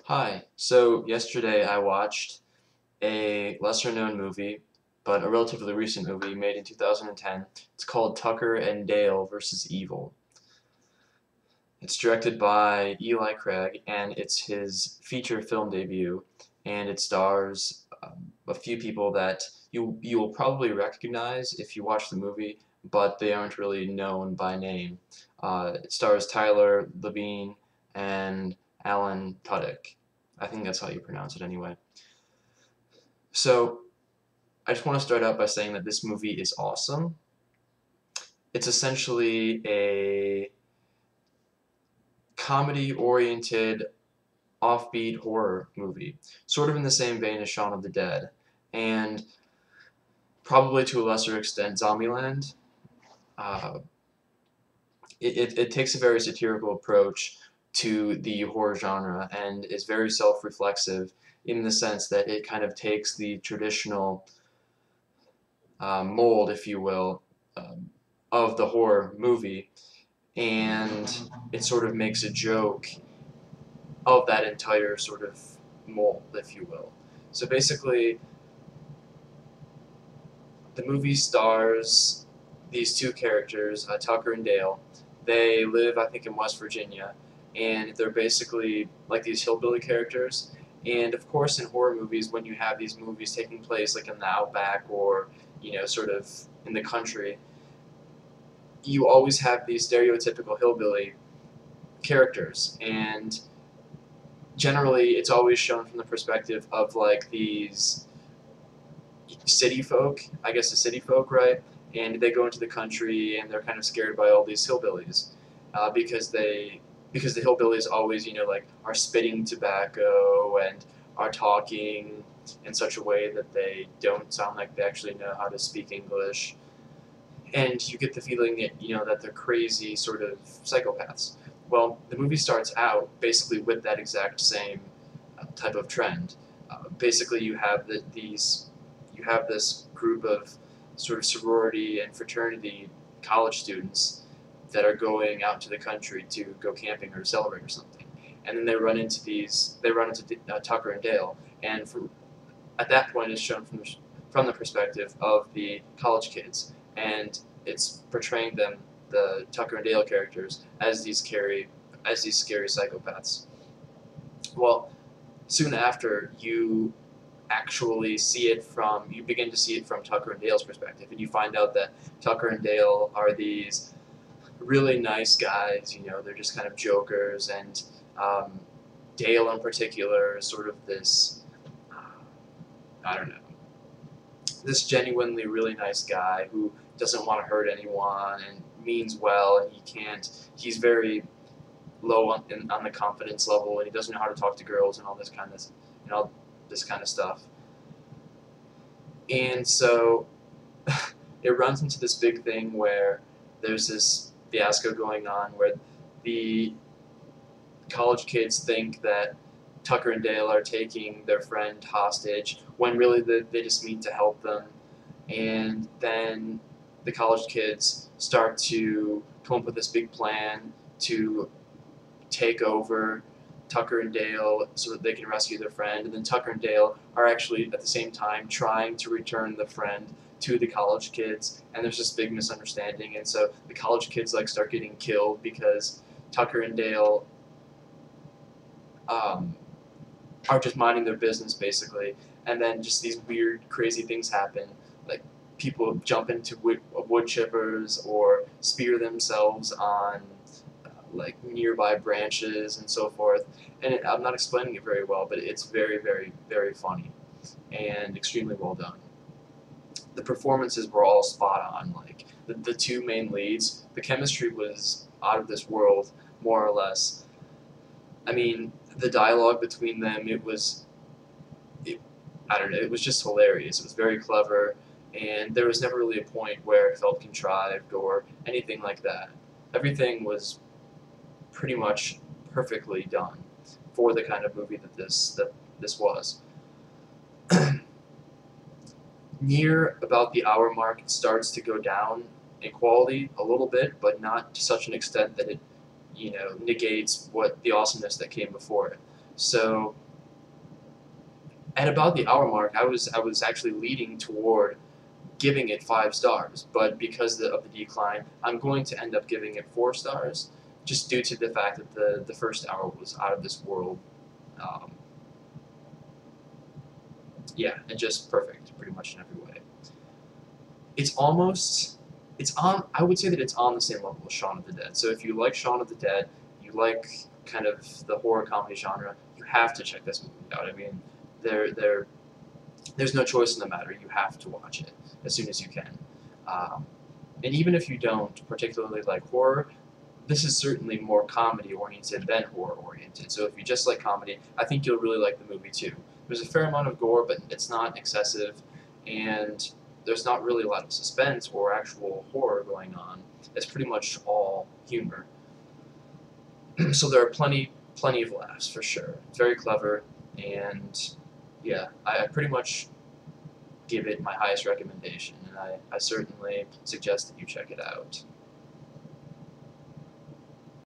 Hi. So yesterday I watched a lesser known movie, but a relatively recent movie made in 2010. It's called Tucker and Dale versus Evil. It's directed by Eli Craig, and it's his feature film debut, and it stars a few people that you will probably recognize if you watch the movie, but they aren't really known by name. It stars Tyler Labine and Alan Tudyk. I think that's how you pronounce it anyway. So I just want to start out by saying that this movie is awesome. It's essentially a comedy-oriented, offbeat horror movie, sort of in the same vein as Shaun of the Dead, and probably to a lesser extent Zombieland. Uh, it takes a very satirical approach to the horror genre and is very self-reflexive in the sense that it kind of takes the traditional mold, if you will, um, of the horror movie, and it sort of makes a joke of that entire sort of mold, if you will. So basically, the movie stars these two characters, Tucker and Dale. They live, I think, in West Virginia, and they're basically like these hillbilly characters. And of course, in horror movies, when you have these movies taking place like in the outback or sort of in the country, you always have these stereotypical hillbilly characters, and generally it's always shown from the perspective of like these city folk, I guess the city folk, right? And they go into the country and they're kind of scared by all these hillbillies because the hillbillies always like are spitting tobacco and are talking in such a way that they don't sound like they actually know how to speak English, and you get the feeling that that they're crazy sort of psychopaths. Well, the movie starts out basically with that exact same type of trend. Basically, you have this group of sort of sorority and fraternity college students that are going out to the country to go camping or celebrate or something, and then they run into Tucker and Dale, and at that point it's shown from the perspective of the college kids, and it's portraying them, the Tucker and Dale characters, as these scary psychopaths. Well, soon after you begin to see it from Tucker and Dale's perspective, and you find out that Tucker and Dale are these really nice guys. They're just kind of jokers, and um, Dale in particular is sort of this, I don't know, this genuinely really nice guy who doesn't want to hurt anyone and means well, and he's very low on the confidence level, and he doesn't know how to talk to girls and all this kind of stuff. And so it runs into this big thing where there's this fiasco going on where the college kids think that Tucker and Dale are taking their friend hostage when really they just mean to help them. And then the college kids start to come up with this big plan to take over Tucker and Dale so that they can rescue their friend. And then Tucker and Dale are actually at the same time trying to return the friend to the college kids. And there's this big misunderstanding. And so the college kids like start getting killed because Tucker and Dale um, are just minding their business basically. And then just these weird, crazy things happen. Like people jump into wood chippers or spear themselves on like nearby branches and so forth. And I'm not explaining it very well, but it's very, very, very funny and extremely well done. The performances were all spot on. Like the two main leads, the chemistry was out of this world, more or less. I mean, the dialogue between them, I don't know, it was just hilarious. It was very clever, and there was never really a point where it felt contrived or anything like that. Everything was pretty much perfectly done for the kind of movie that this was. Near about the hour mark, it starts to go down in quality a little bit, but not to such an extent that it negates what the awesomeness that came before it. So at about the hour mark, I was actually leading toward giving it 5 stars, but because of the decline, I'm going to end up giving it 4 stars, just due to the fact that the first hour was out of this world. Um, yeah, and just perfect, pretty much in every way. It's almost, it's on. I would say that it's on the same level as Shaun of the Dead. So if you like Shaun of the Dead, you like kind of the horror comedy genre, you have to check this movie out. I mean, there's no choice in the matter. You have to watch it as soon as you can. Um, and even if you don't particularly like horror, this is certainly more comedy oriented than horror oriented. So if you just like comedy, I think you'll really like the movie too. There's a fair amount of gore, but it's not excessive, and there's not really a lot of suspense or actual horror going on. It's pretty much all humor. So there are plenty of laughs for sure. It's very clever, and yeah, I pretty much give it my highest recommendation, and I certainly suggest that you check it out.